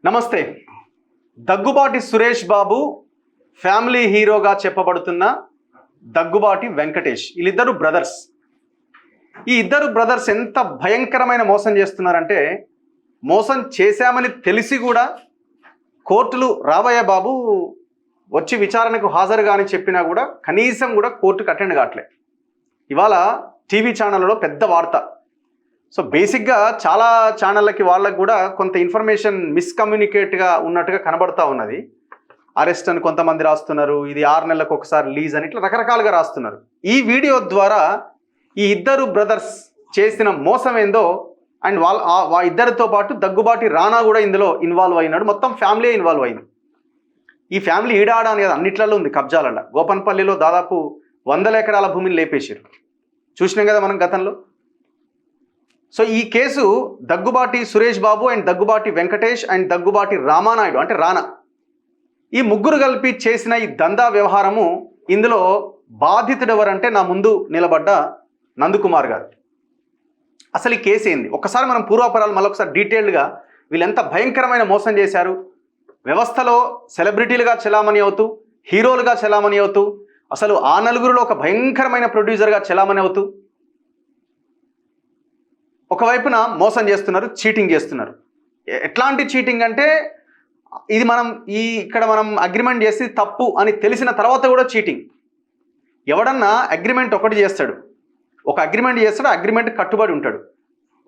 నమస్తే. దగ్గుబాటి సురేష్ బాబు ఫ్యామిలీ హీరోగా చెప్పబడుతున్న దగ్గుబాటి వెంకటేష్, వీళ్ళిద్దరు బ్రదర్స్. ఈ ఇద్దరు బ్రదర్స్ ఎంత భయంకరమైన మోసం చేస్తున్నారంటే, మోసం చేశామని తెలిసి కూడా కోర్టులు రాబోయే బాబు వచ్చి విచారణకు హాజరుగా అని చెప్పినా కూడా కనీసం కూడా కోర్టుకు అటెండ్ కావట్లే. ఇవాళ టీవీ ఛానళ్ళలో పెద్ద వార్త. సో బేసిక్గా చాలా ఛానళ్ళకి వాళ్ళకి కూడా కొంత ఇన్ఫర్మేషన్ మిస్కమ్యూనికేట్గా ఉన్నట్టుగా కనబడతా ఉన్నది. అరెస్ట్ అని కొంతమంది రాస్తున్నారు, ఇది 6 నెలలకు ఒకసారి లీజ్ అని, ఇట్లా రకరకాలుగా రాస్తున్నారు. ఈ వీడియో ద్వారా ఈ ఇద్దరు బ్రదర్స్ చేసిన మోసం ఏందో, అండ్ వాళ్ళ ఇద్దరితో పాటు దగ్గుబాటి రానా కూడా ఇందులో ఇన్వాల్వ్ అయినాడు. మొత్తం ఫ్యామిలీ ఇన్వాల్వ్ అయింది. ఈ ఫ్యామిలీ ఈడాడ అనేది అన్నిట్లలో ఉంది, కబ్జాలలో. గోపన్పల్లిలో దాదాపు 100 ఎకరాల భూమిని లేపేశారు, చూసినాం కదా మనం గతంలో. సో ఈ case Daggubati Suresh Babu and Daggubati Venkatesh and Daggubati Ramanaidu అంటే రానా, ఈ ముగ్గురు కలిపి చేసిన ఈ దందా వ్యవహారము. ఇందులో బాధితుడు ఎవరంటే నా ముందు నిలబడ్డ నందకుమార్ గారు. అసలు ఈ కేసు ఏంది ఒక్కసారి మనం పూర్వాపరాలు మళ్ళొకసారి డీటెయిల్డ్గా, వీళ్ళు ఎంత భయంకరమైన మోసం చేశారు, వ్యవస్థలో సెలబ్రిటీలుగా చెలామణి అవుతూ, హీరోలుగా చెలామణి అవుతూ, అసలు ఆ నలుగురిలో ఒక భయంకరమైన ప్రొడ్యూసర్గా చెలామణి అవుతూ, ఒకవైపున మోసం చేస్తున్నారు, చీటింగ్ చేస్తున్నారు. ఎట్లాంటి చీటింగ్ అంటే, ఇది ఇక్కడ మనం అగ్రిమెంట్ చేసి తప్పు అని తెలిసిన తర్వాత కూడా చీటింగ్. ఎవడన్నా అగ్రిమెంట్ ఒకటి చేస్తాడు, ఒక అగ్రిమెంట్ చేస్తాడు, అగ్రిమెంట్ కట్టుబడి ఉంటాడు.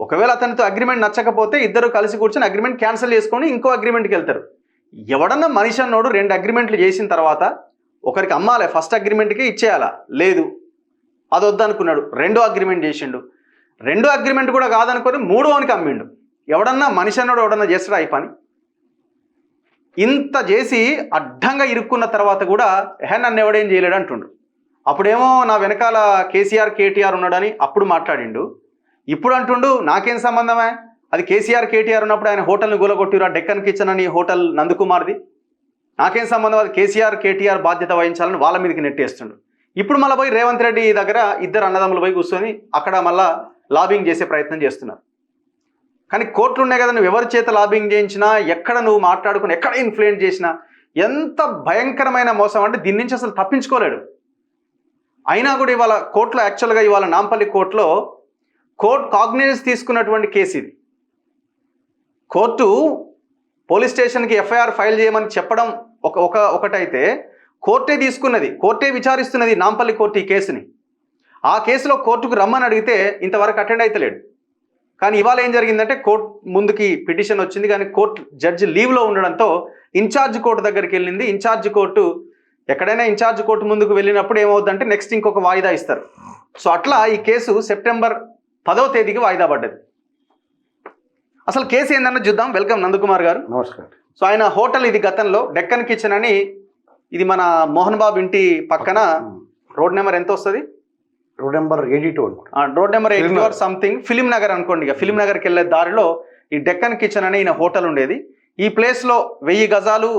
ఒకవేళ అతనితో అగ్రిమెంట్ నచ్చకపోతే ఇద్దరు కలిసి కూర్చొని అగ్రిమెంట్ క్యాన్సిల్ చేసుకొని ఇంకో అగ్రిమెంట్కి వెళ్తారు. ఎవడన్నా మనిషి అన్నోడు 2 అగ్రిమెంట్లు చేసిన తర్వాత ఒకరికి అమ్మాలి, ఫస్ట్ అగ్రిమెంట్కి ఇచ్చేయాలా, లేదు అది వద్దనుకున్నాడు, 2వ అగ్రిమెంట్ చేసిండు, 2వ అగ్రిమెంట్ కూడా కాదనుకొని 3వనికి అమ్మిండు. ఎవడన్నా మనిషి అన్నాడు ఎవడన్నా చేస్తాడా ఈ పని? ఇంత చేసి అడ్డంగా ఇరుక్కున్న తర్వాత కూడా నన్ను ఎవడేం చేయలేడు అంటుండు. అప్పుడేమో నా వెనకాల కేసీఆర్ కేటీఆర్ ఉన్నాడని అప్పుడు మాట్లాడిండు. ఇప్పుడు అంటుండు నాకేం సంబంధమే, అది కేసీఆర్ కేటీఆర్ ఉన్నప్పుడు ఆయన హోటల్ని గూలగొట్టిరా, డెక్కన్ కిచెన్ అని హోటల్ నందకుమార్ది, నాకేం సంబంధం, అది కేసీఆర్ కేటీఆర్ బాధ్యత వహించాలని వాళ్ళ మీదకి నెట్టేస్తుండు. ఇప్పుడు మళ్ళీ పోయి రేవంత్ రెడ్డి దగ్గర ఇద్దరు అన్నదమ్ములు పోయి కూర్చొని అక్కడ మళ్ళా లాబింగ్ చేసే ప్రయత్నం చేస్తున్నారు. కానీ కోర్టులు ఉన్నాయి కదా, నువ్వు ఎవరి చేత లాబింగ్ చేయించినా, ఎక్కడ నువ్వు మాట్లాడుకుని, ఎక్కడ ఇన్ఫ్లుయెన్స్ చేసినా, ఎంత భయంకరమైన మోసం అంటే దీని నుంచి అసలు తప్పించుకోలేడు. అయినా కూడా ఇవాళ కోర్టులో, యాక్చువల్గా ఇవాళ నాంపల్లి కోర్టులో కోర్టు కాగ్నిజెన్స్ తీసుకున్నటువంటి కేసు ఇది. కోర్టు పోలీస్ స్టేషన్కి ఎఫ్ఐఆర్ ఫైల్ చేయమని చెప్పడం ఒకటైతే, కోర్టే తీసుకున్నది, కోర్టే విచారిస్తున్నది నాంపల్లి కోర్టు ఈ కేసుని. ఆ కేసులో కోర్టుకు రమ్మని అడిగితే ఇంతవరకు అటెండ్ అవుతలేడు. కానీ ఇవాళ ఏం జరిగిందంటే, కోర్టు ముందుకి పిటిషన్ వచ్చింది, కానీ కోర్టు జడ్జి లీవ్లో ఉండడంతో ఇన్ఛార్జ్ కోర్టు దగ్గరికి వెళ్ళింది. ఇన్ఛార్జ్ కోర్టు, ఎక్కడైనా ఇన్ఛార్జ్ కోర్టు ముందుకు వెళ్ళినప్పుడు ఏమవుతుందంటే నెక్స్ట్ ఇంకొక వాయిదా ఇస్తారు. సో అట్లా ఈ కేసు సెప్టెంబర్ 10వ తేదీకి వాయిదా పడ్డది. అసలు కేసు ఏందన్న చూద్దాం. వెల్కమ్ నందకుమార్ గారు. నమస్కారం. సో ఆయన హోటల్ ఇది గతంలో డెక్కన్ కిచెన్ అని, ఇది మన మోహన్ బాబు ఇంటి పక్కన, రోడ్ నెంబర్ ఎంత వస్తుంది, road number 82 road number 82 or something, film Nagar అనుకోండి. ఇక ఫిలిం నగర్కి వెళ్ళే దారిలో ఈ డెక్కన్ కిచెన్ అనే ఈయన హోటల్ ఉండేది. ఈ ప్లేస్లో 1000 గజాలు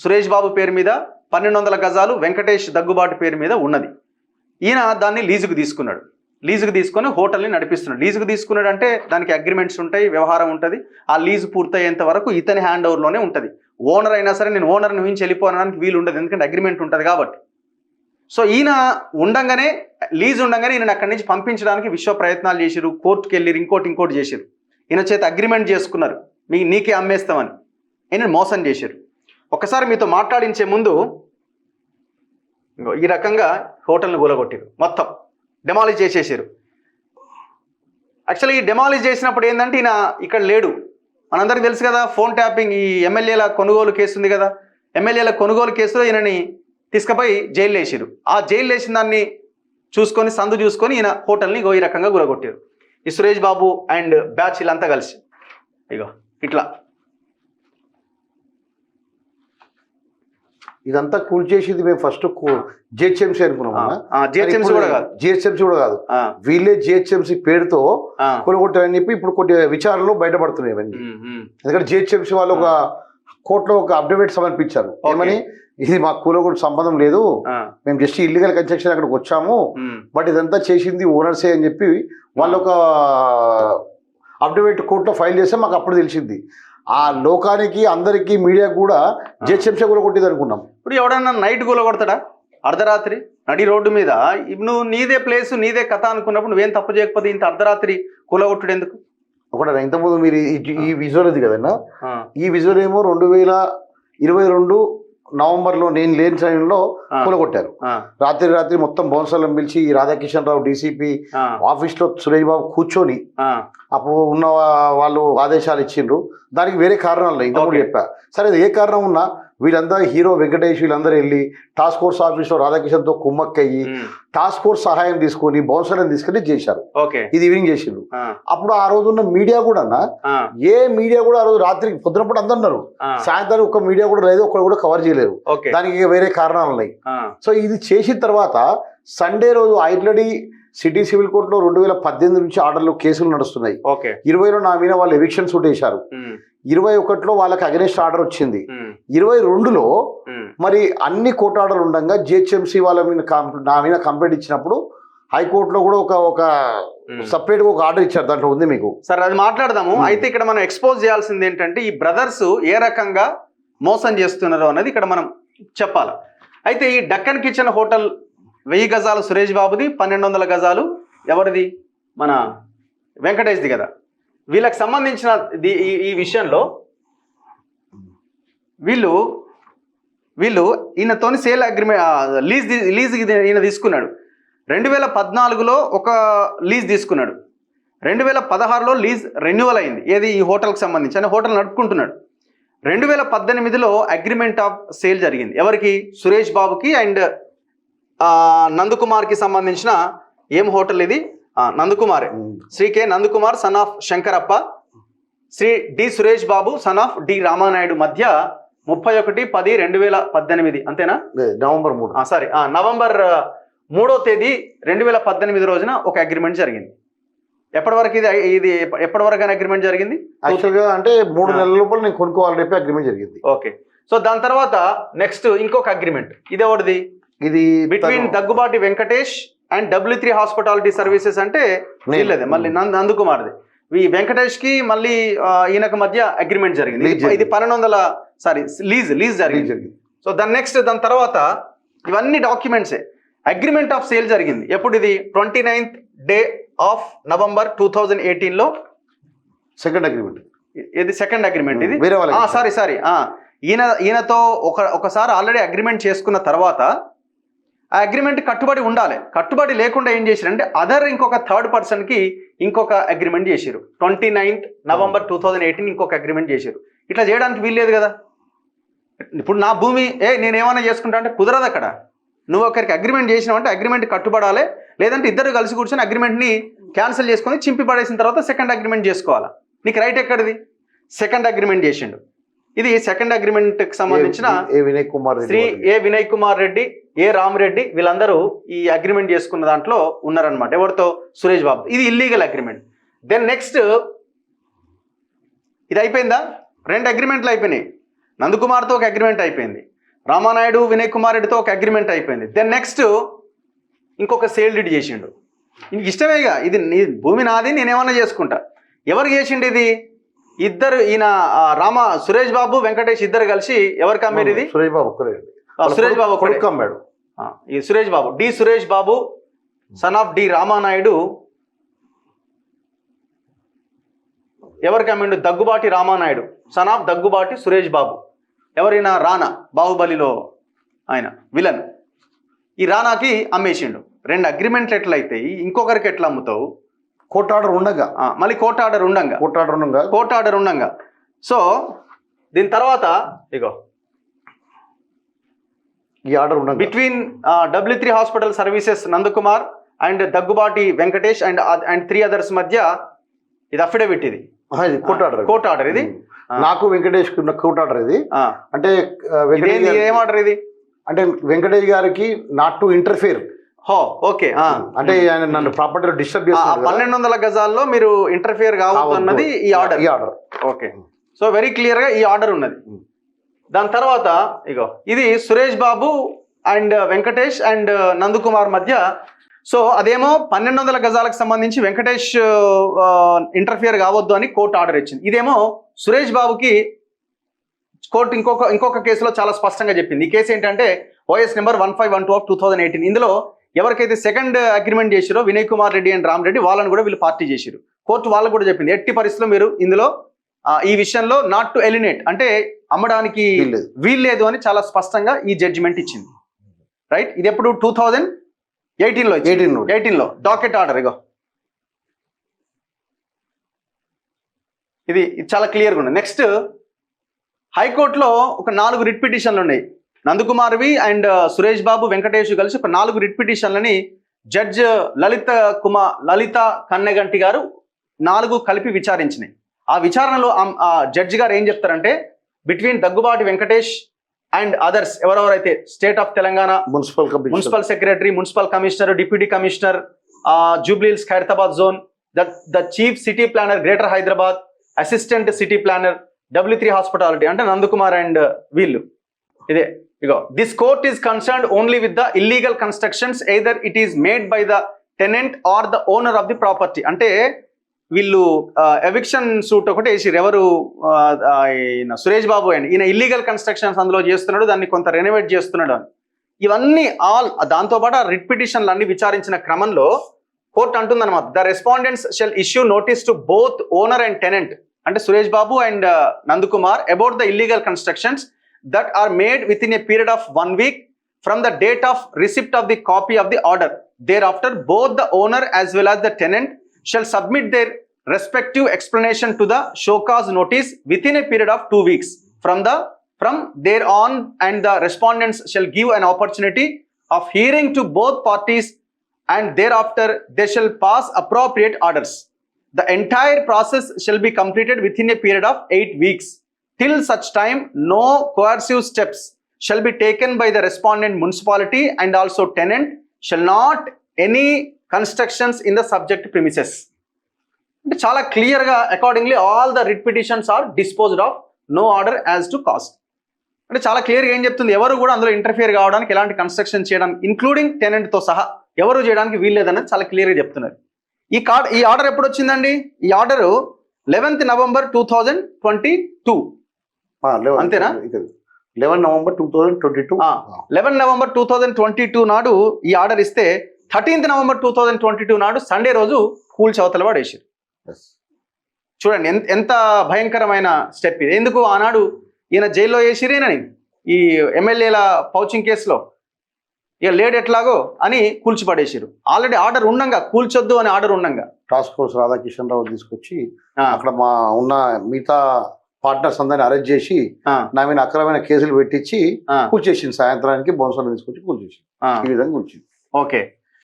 సురేష్ బాబు పేరు మీద, 1200 గజాలు వెంకటేష్ దగ్గుబాటు పేరు మీద ఉన్నది. ఈయన దాన్ని లీజుకు తీసుకున్నాడు. లీజుకు తీసుకొని హోటల్ని నడిపిస్తున్నాడు. లీజుకు తీసుకున్నాడు అంటే దానికి అగ్రిమెంట్స్ ఉంటాయి, వ్యవహారం ఉంటుంది. ఆ లీజు పూర్తయ్యేంత వరకు ఇతని హ్యాండ్ ఓవర్లోనే ఉంటుంది. ఓనర్ అయినా సరే నేను ఓనర్ని ఊహించి వెళ్ళిపోవడానికి వీలు ఉండదు, ఎందుకంటే అగ్రిమెంట్ ఉంటుంది కాబట్టి. సో ఈయన ఉండంగానే, లీజ్ ఉండంగానే ఈయన అక్కడి నుంచి పంపించడానికి విశ్వ ప్రయత్నాలు చేసిరు, కోర్టుకు వెళ్ళి ఇంకోటి చేసిరు. ఈయన చేత అగ్రిమెంట్ చేసుకున్నారు, నీకే అమ్మేస్తామని. ఈయన మోసం చేశారు. ఒకసారి మీతో మాట్లాడించే ముందు ఈ రకంగా హోటల్ని కూలగొట్టారు, మొత్తం డెమాలిష్ చేసేసారు. యాక్చువల్లీ ఈ డెమాలిష్ చేసినప్పుడు ఏంటంటే, ఈయన ఇక్కడ లేడు. మనందరికీ తెలుసు కదా, ఫోన్ ట్యాపింగ్, ఈ ఎమ్మెల్యేల కొనుగోలు కేసు ఉంది కదా, ఎమ్మెల్యేల కొనుగోలు కేసులో ఈయనని తీసుకుపోయి జైలు వేసారు. ఆ జైలు వేసిన దాన్ని చూసుకొని, సందు చూసుకొని ఈయన హోటల్ని ఈ రకంగా గురగొట్టారు. ఈ సురేష్ బాబు అండ్ బ్యాచ్ వీళ్ళంతా కలిసి ఇగో ఇట్లా ఇదంతా కూల్ చేసేది మేము ఫస్ట్ జిహెచ్ఎంసీ అనుకున్నాం. జిహెచ్ఎంసీ కూడా కాదు, వీళ్ళే జిహెచ్ఎంసీ పేరుతో కొలగొట్టారని చెప్పి ఇప్పుడు కొన్ని విచారణలో బయటపడుతున్నాయి ఇవన్నీ. ఎందుకంటే జిహెచ్ఎంసీ వాళ్ళు ఒక కోర్టులో ఒక అఫిడవిట్ సమర్పించారు, ఏమని, ఇది మా కూలగొట్టు సంబంధం లేదు, మేము జస్ట్ ఇల్లీగల్ కన్స్ట్రక్షన్ అక్కడికి వచ్చాము, బట్ ఇదంతా చేసింది ఓనర్సే అని చెప్పి వాళ్ళు ఒక అఫిడవిట్ కోర్టులో ఫైల్ చేస్తే మాకు అప్పుడు తెలిసింది. ఆ లోకానికి అందరికి మీడియా కూడా జిహెచ్ఎంసీ కూడా కొట్టింది అనుకున్నాం. ఇప్పుడు ఎవడన్నా నైట్ కూల కొడతాడా అర్ధరాత్రి నడి రోడ్డు మీద? నువ్వు నీదే ప్లేస్ నీదే కథ అనుకున్నప్పుడు నువ్వేం తప్పు చేయకపోతే ఇంత అర్ధరాత్రి కూలగొట్టుడు ఎందుకు? ఒకటి ఇంతకుముందు మీరు ఈ విజువల్ ఇది కదన్నా, ఈ విజువల్ ఏమో 2022 నవంబర్లో నేను లేని సమయంలో కూలగొట్టారు. రాత్రి మొత్తం బౌన్సర్లను పిలిచి రాధాకిషన్ రావు డీసీపీ ఆఫీస్లో సురేష్ బాబు కూర్చొని అప్పుడు ఉన్న వాళ్ళు ఆదేశాలు ఇచ్చిండ్రు. దానికి వేరే కారణాలు ఇంతకుముందు చెప్పా. సరే ఏ కారణం ఉన్నా వీళ్ళందరూ హీరో వెంకటేష్ వీళ్ళందరూ వెళ్ళి టాస్క్ ఫోర్స్ ఆఫీస్లో రాధాకిషన్తో కుమ్మక్కయ్యి టాస్క్ ఫోర్స్ సహాయం తీసుకొని బౌన్సర్లను తీసుకెళ్లి చేశారు. ఇది ఈవినింగ్ చేసిండ్రు. అప్పుడు ఆ రోజు ఉన్న మీడియా కూడా ఏ మీడియా కూడా ఆ రోజు రాత్రికి పొద్దునప్పుడు అందరున్నారు, సాయంత్రం ఒక్క మీడియా కూడా లేదు, ఒక్కడు కూడా కవర్ చేయలేరు. దానికి వేరే కారణాలు ఉన్నాయి. సో ఇది చేసిన తర్వాత సండే రోజు ఆల్రెడీ సిటీ సివిల్ కోర్టులో 2018 నుంచి ఆర్డర్లు కేసులు నడుస్తున్నాయి. 20లో నా మీద వాళ్ళు ఎవిక్షన్ సూట్ వేశారు. 21లో వాళ్ళకి అగెనిస్ట్ ఆర్డర్ వచ్చింది. 22లో మరి అన్ని కోర్టు ఆర్డర్ ఉండగా జిహెచ్ఎంసీ వాళ్ళ మీద నా మీద కంప్లైంట్ ఇచ్చినప్పుడు హైకోర్టులో కూడా ఒక సపరేట్ గా ఒక ఆర్డర్ ఇచ్చారు. దాంట్లో ఉంది మీకు. సరే అది మాట్లాడదాము. అయితే ఇక్కడ మనం ఎక్స్పోజ్ చేయాల్సింది ఏంటంటే ఈ బ్రదర్స్ ఏ రకంగా మోసం చేస్తున్నారు అనేది ఇక్కడ మనం చెప్పాలి. అయితే ఈ డక్కన్ కిచెన్ హోటల్ 1000 గజాలు సురేష్ బాబుది, 1200 గజాలు ఎవరిది? మన వెంకటేష్ది కదా. వీళ్ళకి సంబంధించిన ఈ విషయంలో వీళ్ళు ఈయనతోని సేల్ అగ్రిమెంట్ లీజ్ ఈయన తీసుకున్నాడు. 2014లో ఒక లీజ్ తీసుకున్నాడు. 2016లో లీజ్ రెన్యువల్ అయింది. ఏది? ఈ హోటల్కి సంబంధించి అని హోటల్ నడుపుకుంటున్నాడు. 2018లో అగ్రిమెంట్ ఆఫ్ సేల్ జరిగింది. ఎవరికి? సురేష్ బాబుకి అండ్ నందకుమార్కి సంబంధించిన ఏం హోటల్ ఇది? నందకుమారే. Shri K Nandakumar son of Shankarappa, Shri D Suresh Babu son of D Ramanaidu మధ్య 31/10/2018 అంతేనా? నవంబర్ 3 సారీ నవంబర్ 3వ తేదీ 2018 రోజున ఒక అగ్రిమెంట్ జరిగింది. ఎప్పటి వరకు ఇది ఎప్పటి వరకు అగ్రిమెంట్ జరిగింది? యాక్చువల్గా అంటే 3 నెలల లోపల నేను కొనుక్కోవాలని చెప్పి అగ్రిమెంట్ జరిగింది. ఓకే. సో దాని తర్వాత నెక్స్ట్ ఇంకొక అగ్రిమెంట్. ఇది ఎవరిది? ఇది between Daggubati Venkatesh and W3 hospitality services అంటే వీళ్ళదే, మళ్ళీ నందకుమార్ది. ఈ వెంకటేష్ కి మళ్ళీ ఈయనకు మధ్య అగ్రిమెంట్ జరిగింది. ఇది 1200 లీజ్ జరిగింది. సో దాని తర్వాత ఇవన్నీ డాక్యుమెంట్సే. అగ్రిమెంట్ ఆఫ్ సేల్ జరిగింది ఎప్పుడు? ఇది 29th డే ఆఫ్ నవంబర్ 2018లో సెకండ్ అగ్రిమెంట్. ఇది సెకండ్ అగ్రిమెంట్. ఇది సారీ ఈయనతో ఒకసారి ఆల్రెడీ అగ్రిమెంట్ చేసుకున్న తర్వాత ఆ అగ్రిమెంట్ కట్టుబడి ఉండాలి. కట్టుబడి లేకుండా ఏం చేశారంటే ఇంకొక థర్డ్ పర్సన్కి ఇంకొక అగ్రిమెంట్ చేశారు. 29th నవంబర్ 2018 ఇంకొక అగ్రిమెంట్ చేశారు. ఇట్లా చేయడానికి వీల్లేదు కదా. ఇప్పుడు నా భూమి నేనేమన్నా చేసుకుంటా అంటే కుదరదు. అక్కడ నువ్వు ఒకరికి అగ్రిమెంట్ చేసినావంటే అగ్రిమెంట్ కట్టుబడాలి, లేదంటే ఇద్దరు కలిసి కూర్చొని అగ్రిమెంట్ని క్యాన్సిల్ చేసుకొని చింపి పడేసిన తర్వాత సెకండ్ అగ్రిమెంట్ చేసుకోవాలా. నీకు రైట్ ఎక్కడిది? సెకండ్ అగ్రిమెంట్ చేసిండు. ఇది సెకండ్ అగ్రిమెంట్ కి సంబంధించిన శ్రీ ఏ వినయ్ కుమార్ రెడ్డి, ఏ రామరెడ్డి వీళ్ళందరూ ఈ అగ్రిమెంట్ చేసుకున్న దాంట్లో ఉన్నారనమాట. ఎవరితో? సురేష్ బాబు. ఇది ఇల్లీగల్ అగ్రిమెంట్. దెన్ నెక్స్ట్ ఇది అయిపోయిందా? 2 అగ్రిమెంట్లు అయిపోయినాయి. నందకుమార్తో ఒక అగ్రిమెంట్ అయిపోయింది, రామానాయుడు వినయ్ కుమార్ రెడ్డితో ఒక అగ్రిమెంట్ అయిపోయింది. దెన్ నెక్స్ట్ ఇంకొక సేల్ డీడ్ చేసిండు. ఇంక ఇష్టమేగా, ఇది నీ భూమి నాది, నేనేమన్నా చేసుకుంటా. ఎవరు చేసిండు ఇది? ఇద్దరు, ఈయన సురేష్ బాబు వెంకటేష్ ఇద్దరు కలిసి ఎవరికి అమ్మారు ఇది? సురేష్ బాబు అమ్మాడు. ఈ Suresh Babu, D Suresh Babu son of D Ramanaidu ఎవరికి అమ్మిండు? Daggubati Ramanaidu son of Daggubati Suresh Babu. ఎవరైనా? రానా, బాహుబలిలో ఆయన విలన్. ఈ రానాకి అమ్మేసిండు. 2 అగ్రిమెంట్లు ఎట్లయితాయి? ఇంకొకరికి ఎట్లా అమ్ముతావు? కోర్టు ఆర్డర్ ఉండగా, మళ్ళీ కోర్టు ఆర్డర్ ఉండంగా. సో దీని తర్వాత ఇగో ఈ ఆర్డర్ ఉండగా between W3 hospital services Nandakumar and Daggubati Venkatesh and 3 others మధ్య ఇది అఫిడవిట్. ఇది కోర్టు ఆర్డర్. ఇది నాకు వెంకటేష్ కోర్టు ఆర్డర్. ఇది అంటే ఏం ఆర్డర్ ఇది? అంటే వెంకటేష్ గారికి నాట్ టు ఇంటర్ఫియర్. ఓకే. అంటే ఆయన నన్ను ప్రాపర్టీలో డిస్టర్బ్ చేస్తున్నారు. 1200 గజాల్లో మీరు ఇంటర్ఫియర్ కావద్దు అన్నది ఈ order. Okay. So very clear గా ఈ ఆర్డర్ ఉన్నది. దాని తర్వాత ఇగో ఇది సురేష్ బాబు అండ్ వెంకటేష్ అండ్ నందకుమార్ మధ్య. సో అదేమో 1200 గజాలకు సంబంధించి వెంకటేష్ ఇంటర్ఫియర్ కావద్దు అని కోర్టు ఆర్డర్ ఇచ్చింది. ఇదేమో సురేష్ బాబుకి కోర్టు ఇంకొక కేసులో చాలా స్పష్టంగా చెప్పింది. ఈ కేసు ఏంటంటే OS నెంబర్ 1512/2018. ఇందులో ఎవరికైతే సెకండ్ అగ్రిమెంట్ చేసిరో వినయ్ కుమార్ రెడ్డి అండ్ రామ్ రెడ్డి, వాళ్ళని కూడా వీళ్ళు పార్టీ చేసిరు. కోర్టు వాళ్ళకు కూడా చెప్పింది ఎట్టి పరిస్థితుల్లో మీరు ఇందులో ఈ విషయంలో నాట్ టు ఎలినేట్, అంటే అమ్మడానికి వీల్లేదు అని చాలా స్పష్టంగా ఈ జడ్జిమెంట్ ఇచ్చింది. రైట్, ఇది ఎప్పుడు 2018లో డాకెట్ ఆర్డర్. ఇగో ఇది చాలా క్లియర్గా ఉంది. నెక్స్ట్, హైకోర్టులో ఒక 4 రిట్ పిటిషన్లు ఉన్నాయి. నందకుమార్వి అండ్ సురేష్ బాబు, వెంకటేష్ కలిసి ఒక 4 రిట్ పిటిషన్లని జడ్జ్ లలిత కన్నెగంటి గారు 4 కలిపి విచారించినాయి. ఆ విచారణలో జడ్జి గారు ఏం చెప్తారంటే, between Daggubati Venkatesh and others ఎవరెవరైతే state of Telangana municipal secretary, municipal commissioner, deputy commissioner, Jubilee Hills Khairatabad zone, the chief city planner greater Hyderabad, assistant city planner, W3 hospitality, అంటే నందకుమార్ అండ్ వీళ్ళు. ఇదే ఇగో, this court is concerned only with the illegal constructions either it is made by the tenant or the owner of the property. అంటే వీళ్ళు eviction suit ఒకటి వేసిరు. ఎవరు, Suresh Babu and ఈయన ఇల్లీగల్ కన్స్ట్రక్షన్స్ అందులో చేస్తున్నాడు, దాన్ని కొంత రెనోవేట్ చేస్తున్నాడు అని. ఇవన్నీ దాంతోపాటు రిట్ పిటిషన్లు అన్ని విచారించిన క్రమంలో కోర్టు అంటుందన్నమాట, the respondents shall issue notice to both owner and tenant, అంటే Suresh Babu and Nandakumar, about the illegal constructions that are made within a period of 1 week from the date of receipt of the copy of the order. Thereafter both the owner as well as the tenant shall submit their respective explanation to the show cause notice within a period of 2 weeks from there on, and the respondents shall give an opportunity of hearing to both parties, and thereafter they shall pass appropriate orders. The entire process shall be completed within a period of 8 weeks. Till such time, no coercive steps shall be taken by the respondent municipality and also tenant shall not any constructions in the subject premises. అంటే చాలా క్లియర్గా accordingly all the writ petitions are disposed of, no order as to cost. అంటే చాలా క్లియర్గా ఏం చెప్తుంది, ఎవరు కూడా అందులో ఇంటర్ఫియర్ కావడానికి, ఎలాంటి కన్స్ట్రక్షన్ చేయడానికి ఇంక్లూడింగ్ టెనెంట్తో సహా ఎవరు చేయడానికి వీల్లేదన్నది చాలా క్లియర్గా చెప్తున్నారు. ఈ ఆర్డర్ ఎప్పుడు వచ్చిందండి? ఈ ఆర్డర్ 11th November 2022. అంతేనా? 11 November 2022. 11 November 2022 నాడు ఈ ఆర్డర్ ఇస్తే 13th November 2022 నాడు సండే రోజు కూల్చవతల పడేసారు. చూడండి ఎంత భయంకరమైన స్టెప్ ఇది. ఎందుకు ఆనాడు ఈయన జైల్లో వేసిరేనని ఈ ఎమ్మెల్యేల పౌచింగ్ కేసులో, ఇక లేడు ఎట్లాగో అని కూల్చిపడేసారు. ఆల్రెడీ ఆర్డర్ ఉండంగా, కూల్చొద్దు అని ఆర్డర్ ఉండంగా టాస్క్ ఫోర్స్ రాధాకిషన్ రావు తీసుకొచ్చి అక్కడ మా ఉన్న మిగతా పార్ట్నర్స్ అందరిని అరెస్ట్ చేసి నా మీద అక్రమైన కేసులు పెట్టించి కూల్చేసింది. సాయంత్రానికి బోన్సర్లు తీసుకొచ్చి కూల్చేసింది. ఈ విధంగా కూల్చింది. ఓకే.